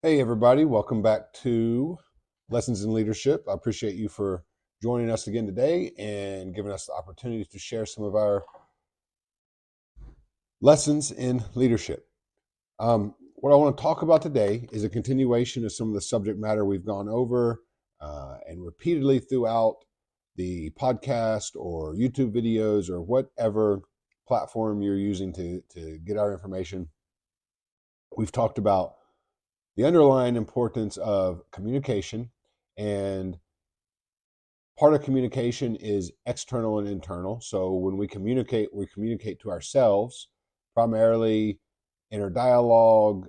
Hey, everybody, welcome back to Lessons in Leadership. I appreciate you for joining us again today and giving us the opportunity to share some of our lessons in leadership. What I want to talk about today is a continuation of some of the subject matter we've gone over and repeatedly throughout the podcast or YouTube videos or whatever platform you're using to get our information. We've talked about the underlying importance of communication, and part of communication is external and internal. So when we communicate to ourselves, primarily inner dialogue,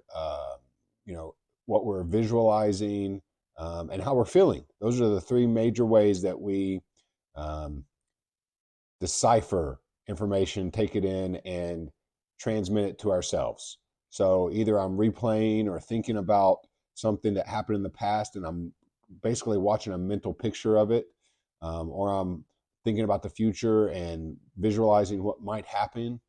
what we're visualizing, and how we're feeling. Those are the three major ways that we um, decipher information, take it in, and transmit it to ourselves. So either I'm replaying or thinking about something that happened in the past, and I'm basically watching a mental picture of it, or I'm thinking about the future and visualizing what might happen,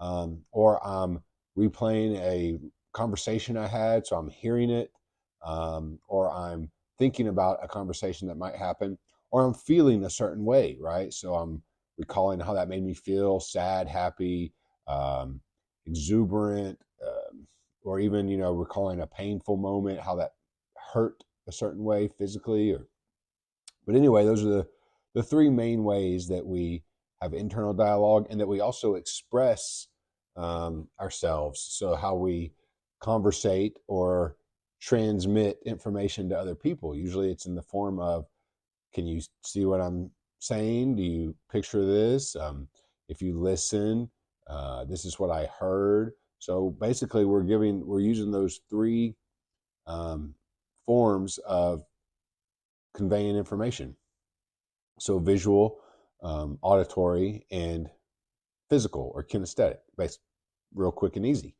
or I'm replaying a conversation I had, so I'm hearing it, or I'm thinking about a conversation that might happen, or I'm feeling a certain way, right? So I'm recalling how that made me feel sad, happy, exuberant, or even, recalling a painful moment, how that hurt a certain way physically. But anyway, those are the three main ways that we have internal dialogue and that we also express ourselves. So, how we conversate or transmit information to other people. Usually it's in the form of, can you see what I'm saying? Do you picture this? If you listen, this is what I heard. So basically, we're using those three um, forms of conveying information. So visual, auditory, and physical or kinesthetic, based real quick and easy.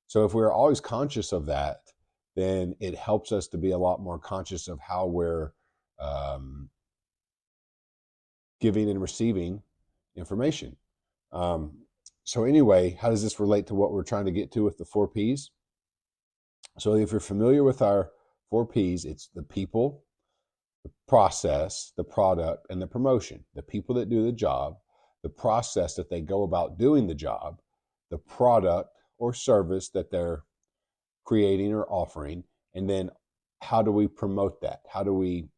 So if we're always conscious of that, then it helps us to be a lot more conscious of how we're um, giving and receiving information. Um, so anyway, how does this relate to what we're trying to get to with the four P's? So if you're familiar with our four P's, it's the people, the process, the product, and the promotion. The people that do the job, the process that they go about doing the job, the product or service that they're creating or offering, and then how do we promote that? How do we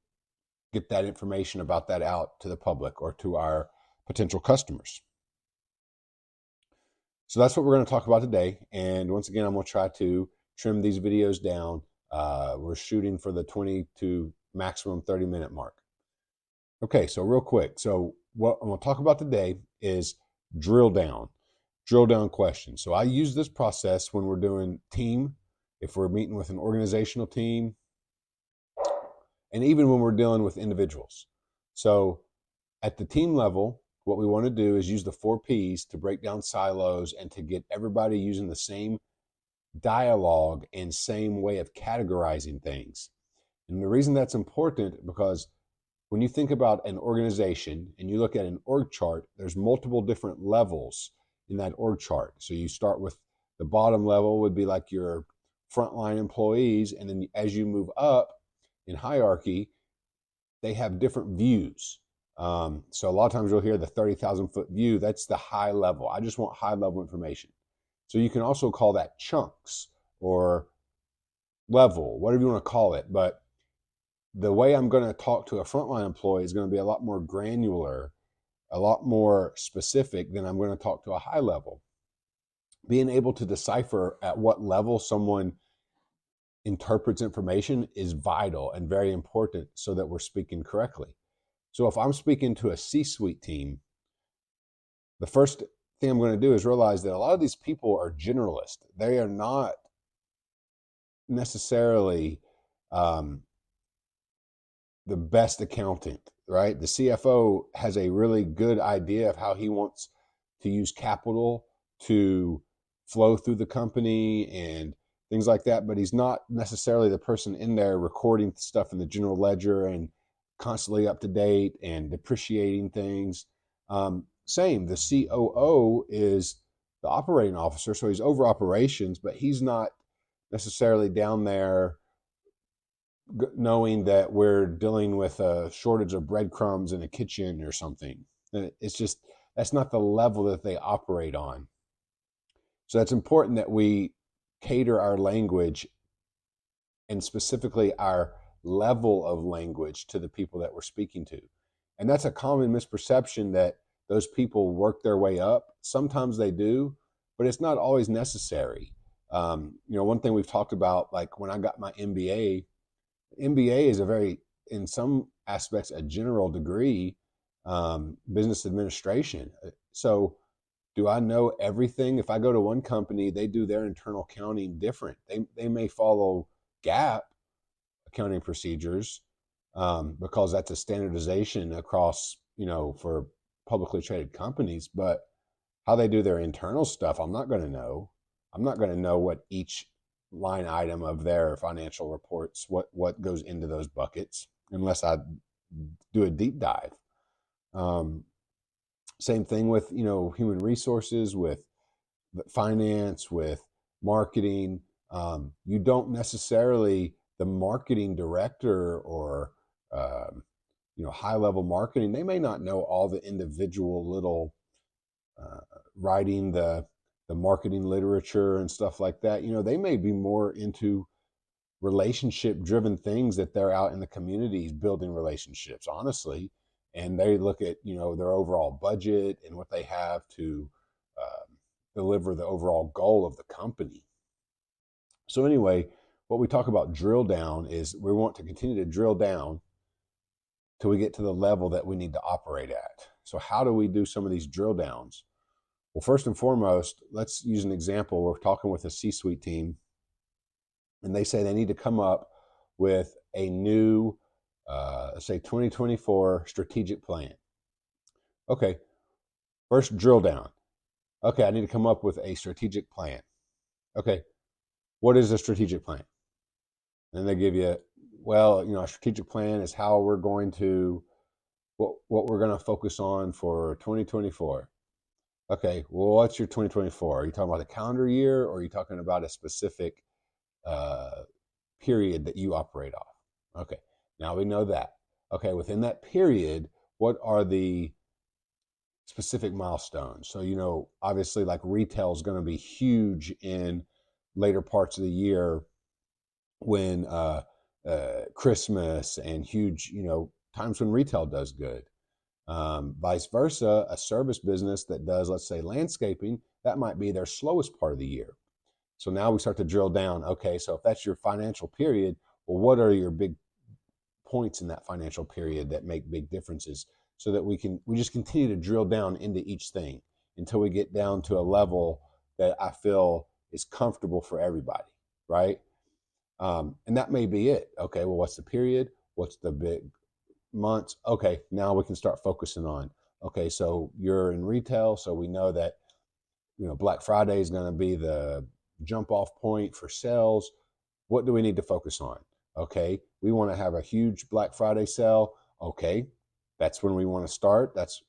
get that information about that out to the public or to our potential customers? So that's what we're going to talk about today. And once again, I'm going to try to trim these videos down. We're shooting for the 20 to maximum 30-minute mark. Okay, so real quick. So what I'm going to talk about today is drill down, drill down questions. So I use this process when we're doing team, if we're meeting with an organizational team, and even when we're dealing with individuals. So at the team level, what we want to do is use the four P's to break down silos and to get everybody using the same dialogue and same way of categorizing things. And the reason that's important, because when you think about an organization and you look at an org chart, there's multiple different levels in that org chart. So you start with the bottom level would be like your frontline employees, and then as you move up in hierarchy, they have different views. So a lot of times you'll hear the 30,000 foot view. That's the high level. I just want high level information. So you can also call that chunks or level, whatever you want to call it. But the way I'm going to talk to a frontline employee is going to be a lot more granular, a lot more specific than I'm going to talk to a high level. Being able to decipher at what level someone interprets information is vital and very important so that we're speaking correctly. So if I'm speaking to a C-suite team, the first thing I'm going to do is realize that a lot of these people are generalists. They are not necessarily um, the best accountant, right? The CFO has a really good idea of how he wants to use capital to flow through the company and things like that, but he's not necessarily the person in there recording stuff in the general ledger and constantly up to date and depreciating things. Same, the COO is the operating officer, so he's over operations, but he's not necessarily down there knowing that we're dealing with a shortage of breadcrumbs in a kitchen or something. It's just, that's not the level that they operate on. So it's important that we cater our language, and specifically our level of language, to the people that we're speaking to. And that's a common misperception, that those people work their way up. Sometimes they do, but it's not always necessary. One thing we've talked about, like when I got my MBA, MBA is a very, in some aspects, a general degree, business administration. So do I know everything? If I go to one company, they do their internal accounting different. They may follow GAAP accounting procedures, because that's a standardization across, for publicly traded companies. But how they do their internal stuff, I'm not going to know. I'm not going to know what each line item of their financial reports, what goes into those buckets, unless I do a deep dive. Same thing with, human resources, with finance, with marketing. You don't necessarily, the marketing director or high level marketing, they may not know all the individual little writing the marketing literature and stuff like that. They may be more into relationship driven things, that they're out in the communities building relationships, honestly. And they look at, their overall budget and what they have to deliver the overall goal of the company. So anyway, what we talk about drill down is, we want to continue to drill down till we get to the level that we need to operate at. So how do we do some of these drill downs? Well, first and foremost, let's use an example. We're talking with a C-suite team, and they say they need to come up with a new, say 2024 strategic plan. Okay, first drill down. Okay, I need to come up with a strategic plan. Okay, what is a strategic plan? And they give you, well, a strategic plan is how we're going to, what we're going to focus on for 2024. Okay, well, what's your 2024? Are you talking about the calendar year, or are you talking about a specific period that you operate off? Okay, now we know that. Okay, within that period, what are the specific milestones? So, obviously, like retail is going to be huge in later parts of the year, when Christmas and huge, times when retail does good. Vice versa, a service business that does, let's say, landscaping, that might be their slowest part of the year. So now we start to drill down. Okay, so if that's your financial period, well, what are your big points in that financial period that make big differences, so that we just continue to drill down into each thing until we get down to a level that I feel is comfortable for everybody, right? And that may be it. Okay, well, what's the period? What's the big months? Okay, now we can start focusing on, okay, so you're in retail, so we know that, Black Friday is going to be the jump off point for sales. What do we need to focus on? Okay, we want to have a huge Black Friday sale. Okay, that's when we want to start. That's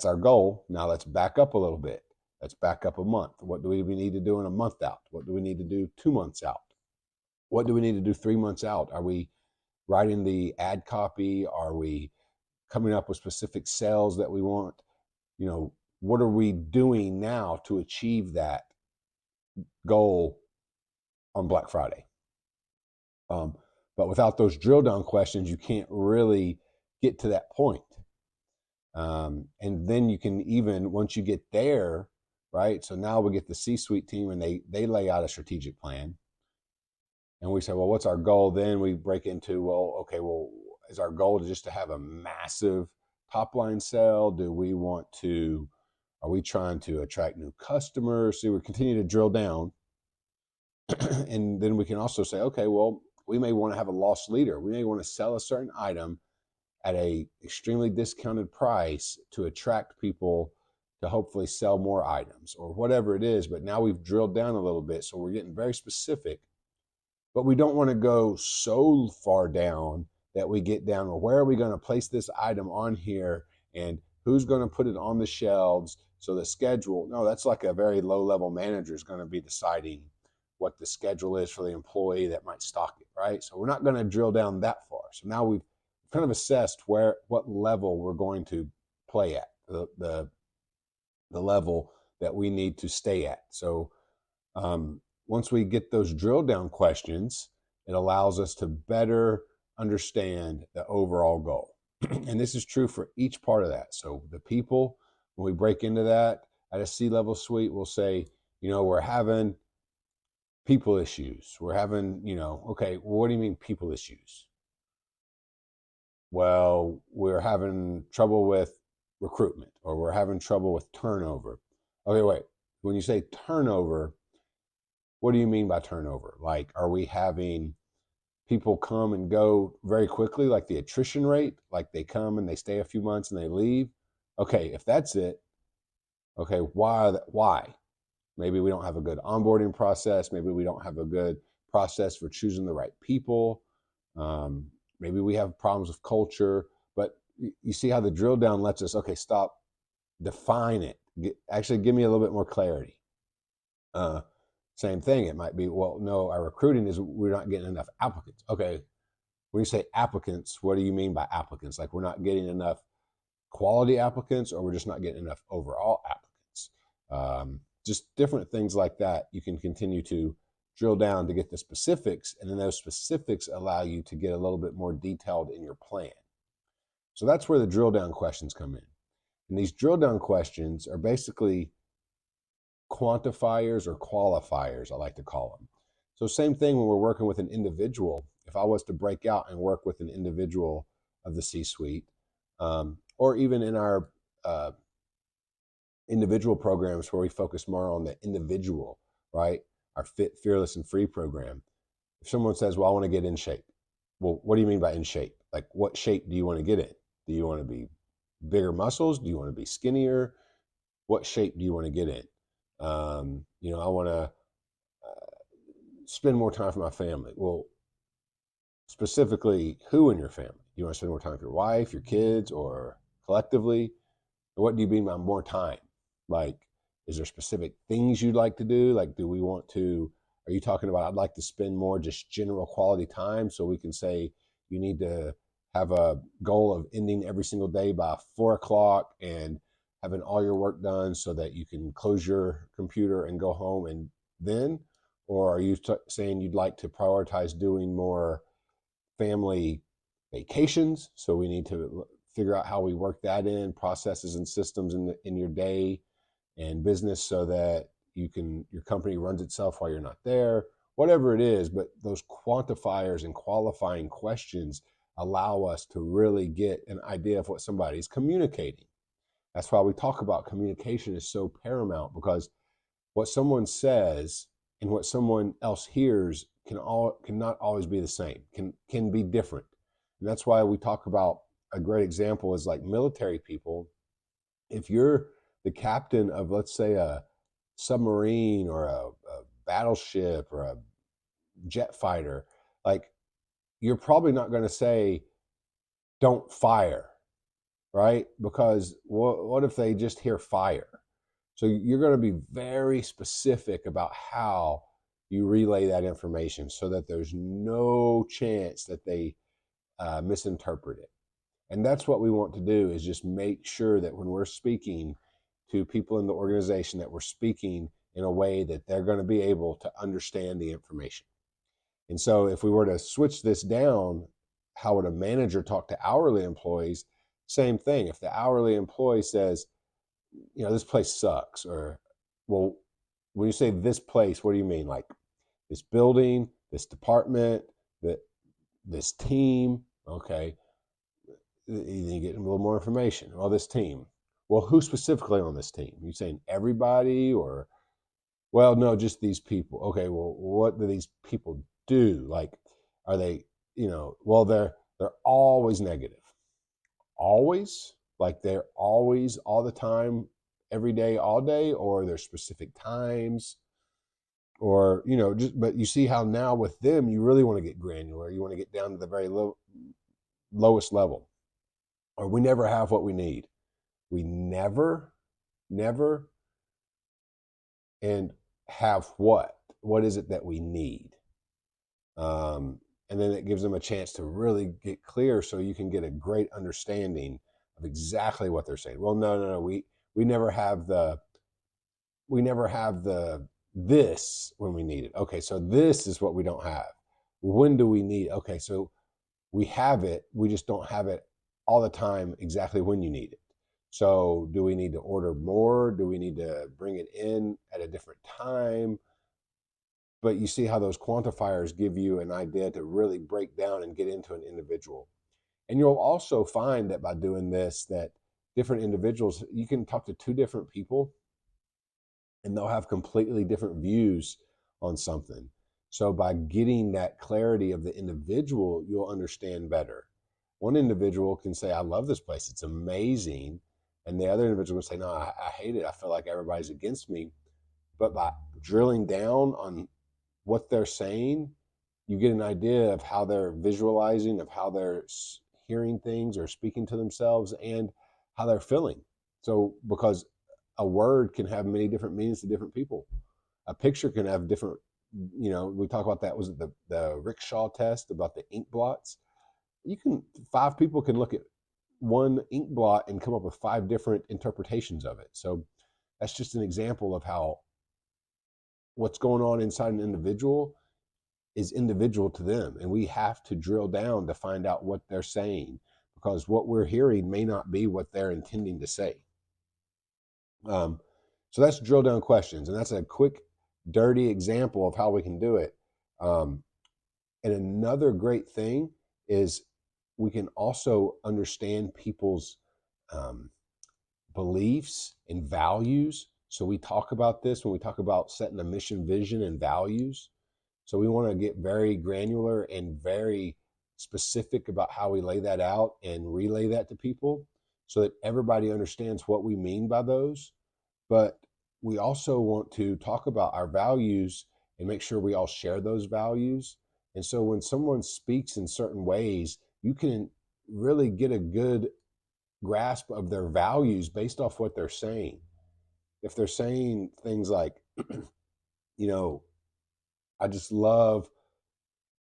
our goal. Now let's back up a little bit. Let's back up a month. What do we need to do in a month out? What do we need to do 2 months out? What do we need to do 3 months out? Are we writing the ad copy? Are we coming up with specific sales that we want? What are we doing now to achieve that goal on Black Friday? But without those drill down questions, you can't really get to that point. And then you can, even once you get there, right? So now we get the C-suite team, and they lay out a strategic plan. And we say, well, what's our goal? Then we break into, well, okay, well, is our goal just to have a massive top line sale? Are we trying to attract new customers? So we continue to drill down. And then we can also say, okay, well, we may want to have a loss leader. We may want to sell a certain item at a extremely discounted price to attract people to hopefully sell more items, or whatever it is. But now we've drilled down a little bit, so we're getting very specific. But we don't want to go so far down that we get down, well, where are we going to place this item on here, and who's going to put it on the shelves? So the schedule, no, that's like a very low level manager is going to be deciding what the schedule is for the employee that might stock it, right? So we're not going to drill down that far. So now we've kind of assessed what level we're going to play at, the level that we need to stay at. So once we get those drill down questions, it allows us to better understand the overall goal. And this is true for each part of that. So the people, when we break into that at a C-level suite, we'll say, we're having people issues. We're having, okay, well, what do you mean people issues? Well, we're having trouble with recruitment, or we're having trouble with turnover. Okay, wait. When you say turnover, what do you mean by turnover? Like, are we having people come and go very quickly, like the attrition rate, like they come and they stay a few months and they leave? Okay, if that's it, okay, why? Maybe we don't have a good onboarding process. Maybe we don't have a good process for choosing the right people. Maybe we have problems with culture. But you see how the drill down lets us, okay, stop, define it. Actually, give me a little bit more clarity. Same thing. It might be, well, no, our recruiting is we're not getting enough applicants. Okay, when you say applicants, what do you mean by applicants? Like we're not getting enough quality applicants, or we're just not getting enough overall applicants? Just different things like that. You can continue to drill down to get the specifics, and then those specifics allow you to get a little bit more detailed in your plan. So that's where the drill down questions come in. And these drill down questions are basically quantifiers or qualifiers, I like to call them. So same thing when we're working with an individual. If I was to break out and work with an individual of the C-suite, or even in our individual programs where we focus more on the individual, right? Our Fit, Fearless, and Free program. If someone says, well, I want to get in shape. Well, what do you mean by in shape? Like, what shape do you want to get in? Do you want to be bigger muscles? Do you want to be skinnier? What shape do you want to get in? I want to spend more time with my family. Well, specifically, who in your family? Do you want to spend more time with your wife, your kids, or collectively? What do you mean by more time? Like, is there specific things you'd like to do? Like, are you talking about, I'd like to spend more just general quality time, so we can say you need to have a goal of ending every single day by 4:00 and having all your work done so that you can close your computer and go home and then? Or are you saying you'd like to prioritize doing more family vacations? So we need to figure out how we work that in, processes and systems in your day and business, so that your company runs itself while you're not there, whatever it is. But those quantifiers and qualifying questions allow us to really get an idea of what somebody's communicating. That's why we talk about communication is so paramount, because what someone says and what someone else hears cannot always be the same, can be different. And that's why we talk about, a great example is like military people. If you're the captain of, let's say, a submarine or a battleship or a jet fighter, like, you're probably not going to say, don't fire, right? Because what if they just hear fire? So you're going to be very specific about how you relay that information, so that there's no chance that they misinterpret it. And that's what we want to do, is just make sure that when we're speaking to people in the organization, that we're speaking in a way that they're going to be able to understand the information. And so if we were to switch this down, how would a manager talk to hourly employees? Same thing. If the hourly employee says, this place sucks, or, well, when you say this place, what do you mean? Like this building, this department, this team? Okay. Then you get a little more information. Well, this team. Well, who specifically on this team? You saying everybody, or, well, no, just these people. Okay, well, what do these people do? Like, are they, well, they're always negative. Always? Like they're always, all the time, every day, all day, or there's specific times, or, but you see how now with them, you really want to get granular. You want to get down to the very lowest level. Or we never have what we need. We never. And have what? What is it that we need? And then it gives them a chance to really get clear so you can get a great understanding of exactly what they're saying. Well, no, we never have the this when we need it. Okay, so this is what we don't have. When do we need? Okay, so we have it, we just don't have it all the time exactly when you need it. So do we need to order more? Do we need to bring it in at a different time? But you see how those quantifiers give you an idea to really break down and get into an individual. And you'll also find that by doing this, that different individuals, you can talk to two different people and they'll have completely different views on something. So by getting that clarity of the individual, you'll understand better. One individual can say, I love this place, it's amazing. And the other individual will say, no, I hate it. I feel like everybody's against me. But by drilling down on what they're saying, you get an idea of how they're visualizing, of how they're hearing things or speaking to themselves, and how they're feeling. So because a word can have many different meanings to different people. A picture can have different, we talk about that, was it the Rickshaw test about the ink blots? Five people can look at one ink blot and come up with five different interpretations of it. So that's just an example of how what's going on inside an individual is individual to them. And we have to drill down to find out what they're saying, because what we're hearing may not be what they're intending to say. So that's drill down questions. And that's a quick, dirty example of how we can do it. And another great thing is we can also understand people's beliefs and values. So we talk about this when we talk about setting a mission, vision, and values. So we want to get very granular and very specific about how we lay that out and relay that to people so that everybody understands what we mean by those. But we also want to talk about our values and make sure we all share those values. And so when someone speaks in certain ways, you can really get a good grasp of their values based off what they're saying. If they're saying things like, I just love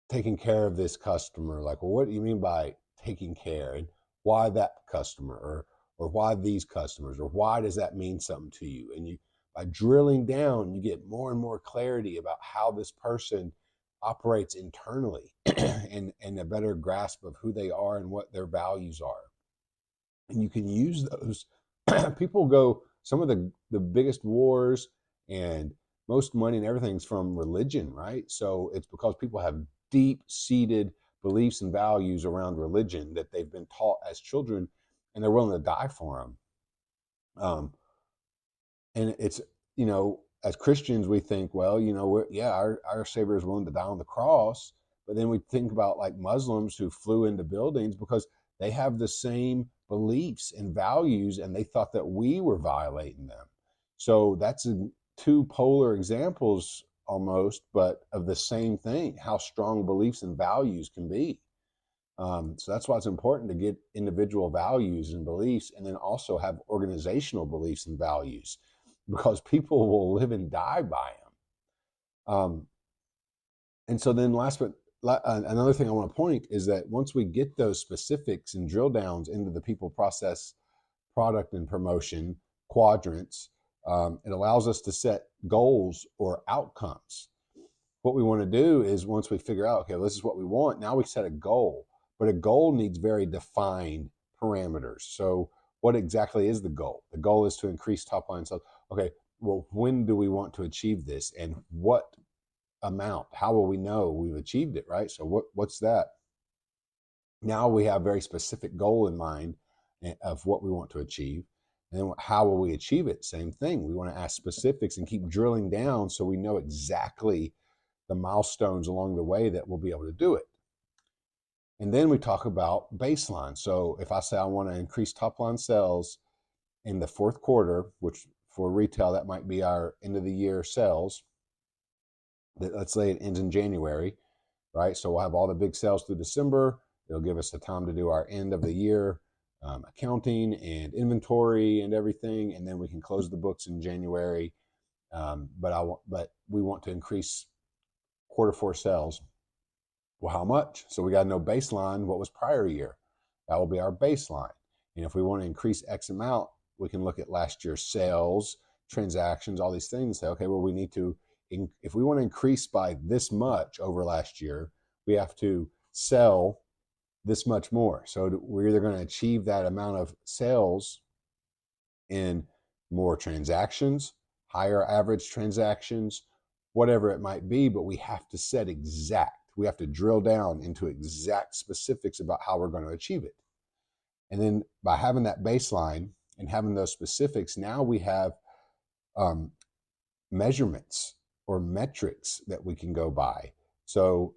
taking care of this customer. Like, well, what do you mean by taking care? And why that customer? Or why these customers? Or why does that mean something to you? And by drilling down, you get more and more clarity about how this person operates internally and a better grasp of who they are and what their values are. And you can use those. People go, some of the biggest wars and most money and everything's from religion, right? So it's because people have deep-seated beliefs and values around religion that they've been taught as children, and they're willing to die for them. And it's, as Christians, we think, well, our Savior is willing to die on the cross. But then we think about like Muslims who flew into buildings because they have the same beliefs and values, and they thought that we were violating them. So that's two polar examples almost, but of the same thing, how strong beliefs and values can be. So that's why it's important to get individual values and beliefs, and then also have organizational beliefs and values, because people will live and die by them. And so then another thing I want to point is that once we get those specifics and drill downs into the people, process, product, and promotion quadrants, it allows us to set goals or outcomes. What we want to do is, once we figure out, okay, well, this is what we want, now we set a goal. But a goal needs very defined parameters. So what exactly is the goal? The goal is to increase top line sales. Okay, well, when do we want to achieve this, and what amount? How will we know we've achieved it, right? So what's that? Now we have a very specific goal in mind of what we want to achieve. And then how will we achieve it? Same thing. We want to ask specifics and keep drilling down so we know exactly the milestones along the way that we'll be able to do it. And then we talk about baseline. So if I say I want to increase top line sales in the fourth quarter, which for retail, that might be our end of the year sales. Let's say it ends in January, right? So we'll have all the big sales through December. It'll give us the time to do our end of the year accounting and inventory and everything. And then we can close the books in January But we want to increase Q4 sales. Well, how much? So we got to know baseline, what was prior year. That will be our baseline. And if we want to increase X amount, we can look at last year's sales, transactions, all these things, and say, okay, well, we need to, if we want to increase by this much over last year, we have to sell this much more. So we're either going to achieve that amount of sales in more transactions, higher average transactions, whatever it might be, but we have to set exact. We have to drill down into exact specifics about how we're going to achieve it. And then by having that baseline and having those specifics, now we have measurements or metrics that we can go by. So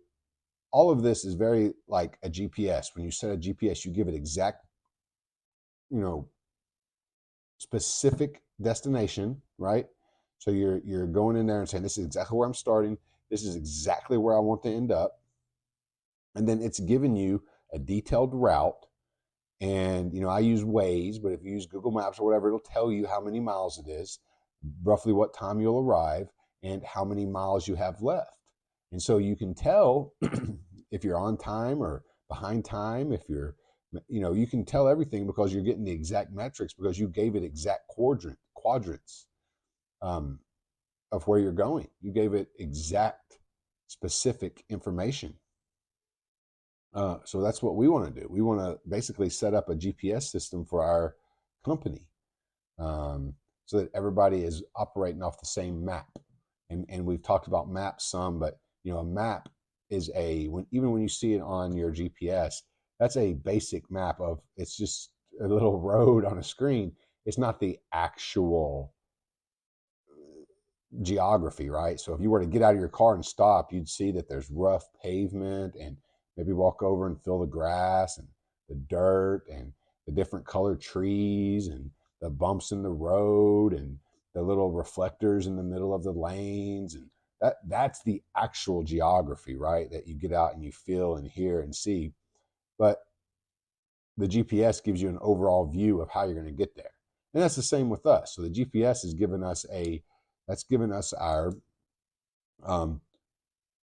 all of this is very like a GPS. When you set a GPS, you give it exact, specific destination, right? So you're going in there and saying, this is exactly where I'm starting. This is exactly where I want to end up. And then it's giving you a detailed route. And, I use Waze, but if you use Google Maps or whatever, it'll tell you how many miles it is, roughly what time you'll arrive, and how many miles you have left. And so you can tell if you're on time or behind time, if you're, you can tell everything because you're getting the exact metrics because you gave it exact quadrants of where you're going. You gave it exact specific information. So that's what we want to do. We want to basically set up a GPS system for our company so that everybody is operating off the same map. And we've talked about maps some, but a map is even when you see it on your GPS, that's a basic map of, it's just a little road on a screen. It's not the actual geography, right? So if you were to get out of your car and stop, you'd see that there's rough pavement, and maybe walk over and feel the grass and the dirt and the different colored trees and the bumps in the road and the little reflectors in the middle of the lanes. And that's the actual geography, right? That you get out and you feel and hear and see. But the GPS gives you an overall view of how you're going to get there. And that's the same with us. So the GPS has given us our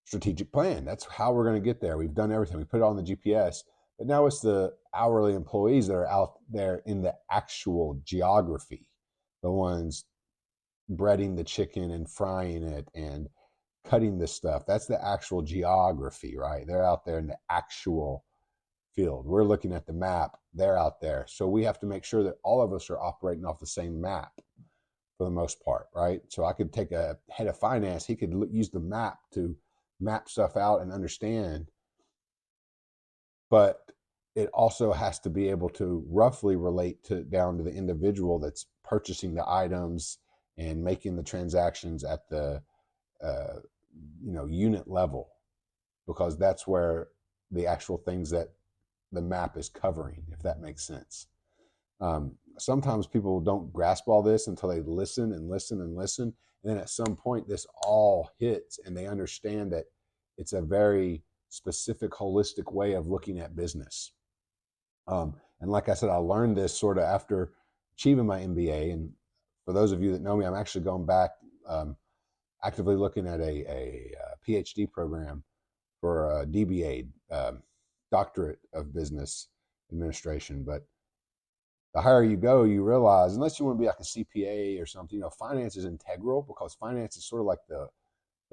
strategic plan. That's how we're going to get there. We've done everything. We put it on the GPS, but now it's the hourly employees that are out there in the actual geography, the ones breading the chicken and frying it and cutting the stuff. That's the actual geography, right? They're out there in the actual field. We're looking at the map. They're out there. So we have to make sure that all of us are operating off the same map for the most part, right? So I could take a head of finance. He could use the map to map stuff out and understand, but it also has to be able to roughly relate down to the individual that's purchasing the items and making the transactions at the unit level, because that's where the actual things that the map is covering, if that makes sense. Sometimes people don't grasp all this until they listen and listen and listen. And then at some point, this all hits and they understand that it's a very specific, holistic way of looking at business. And like I said, I learned this sort of after achieving my MBA. And for those of you that know me, I'm actually going back, actively looking at a PhD program for a DBA, Doctorate of Business Administration. But the higher you go, you realize, unless you want to be like a CPA or something, finance is integral, because finance is sort of like the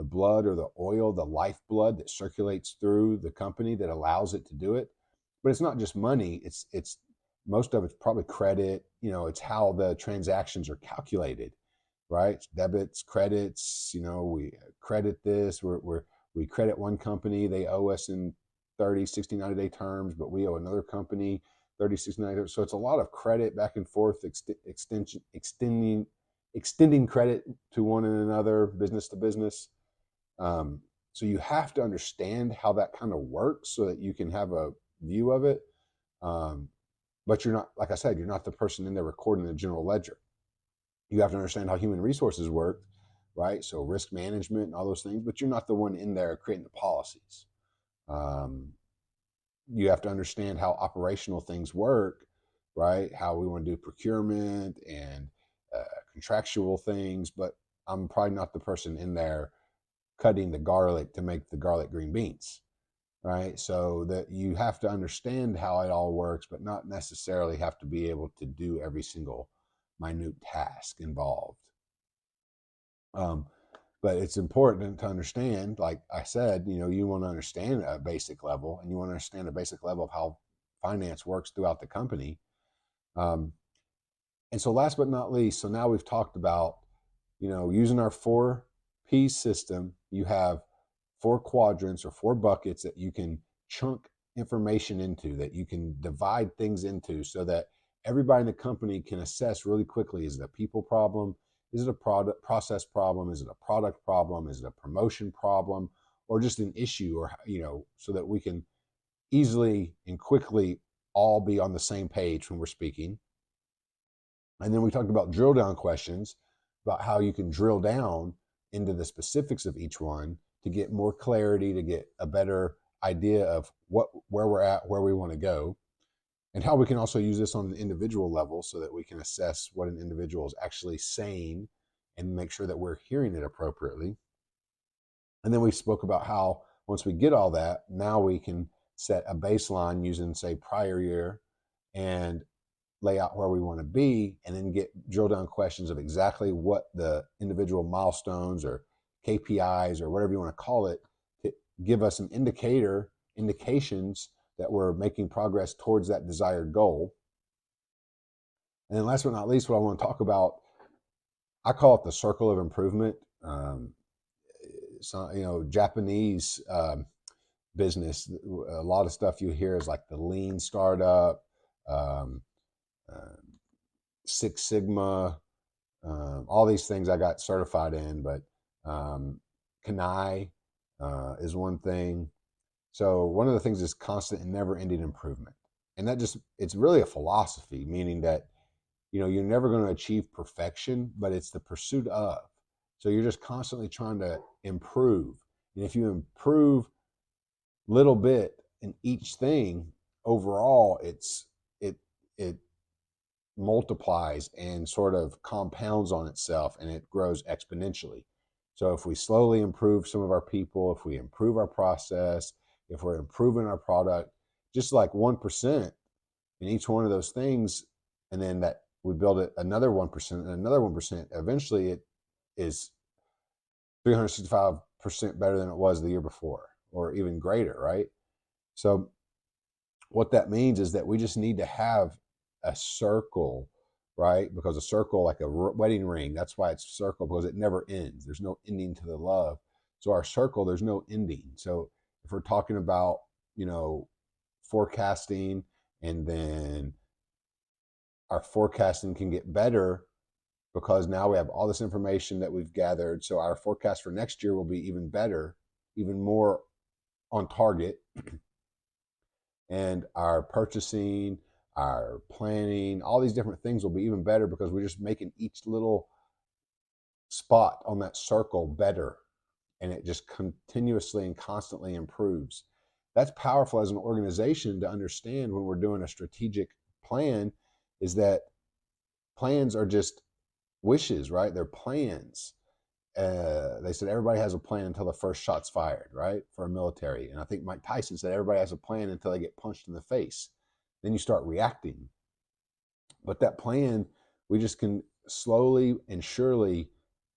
blood or the oil, the lifeblood that circulates through the company that allows it to do it. But it's not just money. It's most of it's probably credit. It's how the transactions are calculated, right? It's debits, credits. We credit this. We credit one company. They owe us in 30, 60, 90-day terms, but we owe another company 30, 60, 90. So it's a lot of credit back and forth, extending credit to one another, business to business. So you have to understand how that kind of works so that you can have a view of it. But you're not, like I said, you're not the person in there recording the general ledger. You have to understand how human resources work, right? So risk management and all those things, but you're not the one in there creating the policies. You have to understand how operational things work, right? How we want to do procurement and contractual things, but I'm probably not the person in there cutting the garlic to make the garlic green beans, right? So that you have to understand how it all works, but not necessarily have to be able to do every single minute task involved. But it's important to understand, like I said, you want to understand a basic level, and you want to understand a basic level of how finance works throughout the company. And so last but not least, so now we've talked about, using our 4P system. You have 4 quadrants or 4 buckets that you can chunk information into, that you can divide things into, so that everybody in the company can assess really quickly, is it a people problem? Is it a process problem? Is it a product problem? Is it a promotion problem? Or just an issue? Or, so that we can easily and quickly all be on the same page when we're speaking. And then we talked about drill down questions, about how you can drill down into the specifics of each one to get more clarity, to get a better idea of where we're at, where we want to go, and how we can also use this on an individual level so that we can assess what an individual is actually saying and make sure that we're hearing it appropriately. And then we spoke about how once we get all that, now we can set a baseline using, say, prior year, and lay out where we want to be, and then get drill down questions of exactly what the individual milestones or KPIs or whatever you want to call it, to give us an indications that we're making progress towards that desired goal. And then last but not least, what I want to talk about, I call it the circle of improvement. Japanese business, a lot of stuff you hear is like the lean startup, Six Sigma, all these things I got certified in, but Kanai is one thing. So one of the things is constant and never-ending improvement. And it's really a philosophy, meaning that, you're never going to achieve perfection, but it's the pursuit of. So you're just constantly trying to improve. And if you improve little bit in each thing, overall, it multiplies and sort of compounds on itself, and it grows exponentially. So if we slowly improve some of our people, if we improve our process, if we're improving our product, just like 1% in each one of those things, and then that we build it another 1% and another 1%, eventually it is 365% better than it was the year before, or even greater, right? So what that means is that we just need to have a circle, right? Because a circle, like a wedding ring, that's why it's a circle, because it never ends. There's no ending to the love. So our circle, there's no ending. So if we're talking about, forecasting, and then our forecasting can get better because now we have all this information that we've gathered. So our forecast for next year will be even better, even more on target. And our purchasing, our planning, all these different things will be even better because we're just making each little spot on that circle better. And it just continuously and constantly improves. That's powerful as an organization to understand when we're doing a strategic plan, is that plans are just wishes, right? They're plans. They said everybody has a plan until the first shot's fired, right? For a military. And I think Mike Tyson said everybody has a plan until they get punched in the face. Then you start reacting. But that plan, we just can slowly and surely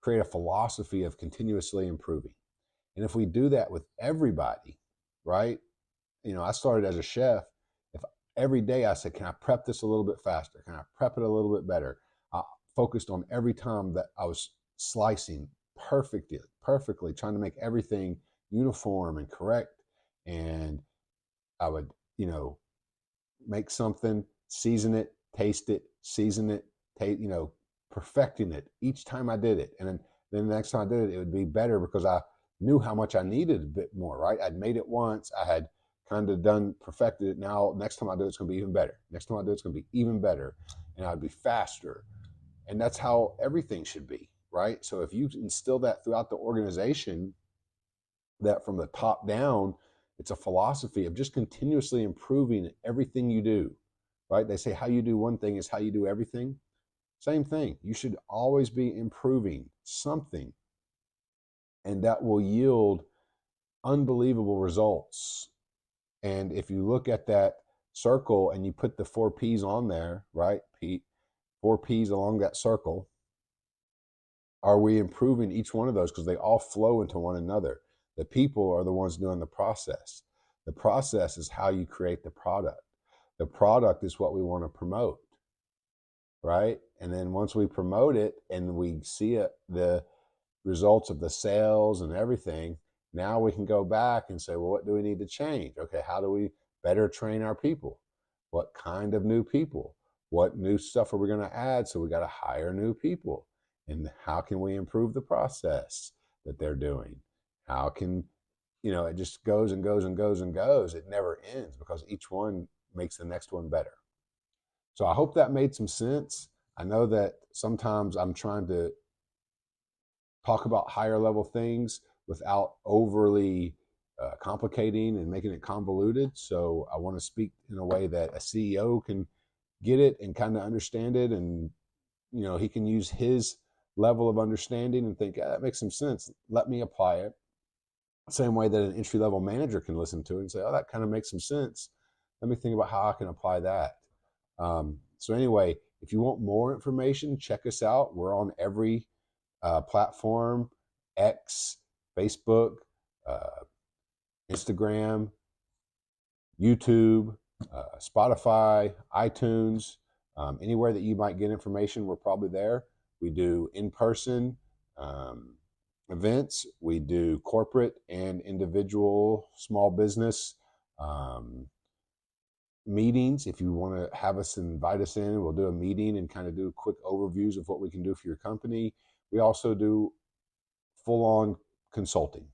create a philosophy of continuously improving. And if we do that with everybody, right? I started as a chef. If every day I said, can I prep this a little bit faster? Can I prep it a little bit better? I focused on every time that I was slicing perfectly, trying to make everything uniform and correct. And I would, make something, season it, taste it, season it, perfecting it each time I did it. And then the next time I did it, it would be better because I knew how much I needed a bit more, right? I'd made it once, I had kind of perfected it. Now, next time I do it, it's going to be even better. Next time I do it, it's going to be even better. And I'd be faster. And that's how everything should be, right? So if you instill that throughout the organization, that from the top down, it's a philosophy of just continuously improving everything you do, right? They say how you do one thing is how you do everything. Same thing. You should always be improving something, and that will yield unbelievable results. And if you look at that circle and you put the 4 P's on there, right, Pete? 4 P's along that circle. Are we improving each one of those? Because they all flow into one another. The people are the ones doing the process. The process is how you create the product. The product is what we want to promote, right? And then once we promote it and we see it, the results of the sales and everything, now we can go back and say, well, what do we need to change? Okay, how do we better train our people? What kind of new people? What new stuff are we going to add? So we got to hire new people. And how can we improve the process that they're doing? How can, it just goes and goes and goes and goes. It never ends because each one makes the next one better. So I hope that made some sense. I know that sometimes I'm trying to talk about higher level things without overly complicating and making it convoluted. So I want to speak in a way that a CEO can get it and kind of understand it. And, he can use his level of understanding and think, that makes some sense. Let me apply it. Same way that an entry level manager can listen to it and say, oh, that kind of makes some sense. Let me think about how I can apply that. So anyway, if you want more information, check us out. We're on every platform: X, Facebook, Instagram, YouTube, Spotify, iTunes, anywhere that you might get information, we're probably there. We do in-person events. We do corporate and individual small business meetings. If you want to have us invite us in, we'll do a meeting and kind of do quick overviews of what we can do for your company. We also do full-on consulting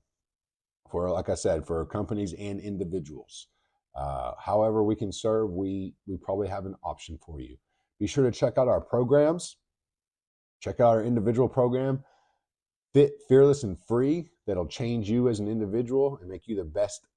for, like I said, for companies and individuals. However we can serve, we probably have an option for you. Be sure to check out our programs. Check out our individual program, Fit, Fearless, and Free. That'll change you as an individual and make you the best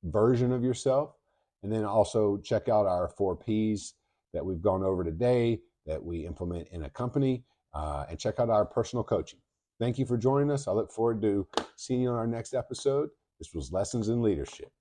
version of yourself. And then also check out our 4 Ps that we've gone over today that we implement in a company, and check out our personal coaching. Thank you for joining us. I look forward to seeing you on our next episode. This was Lessons in Leadership.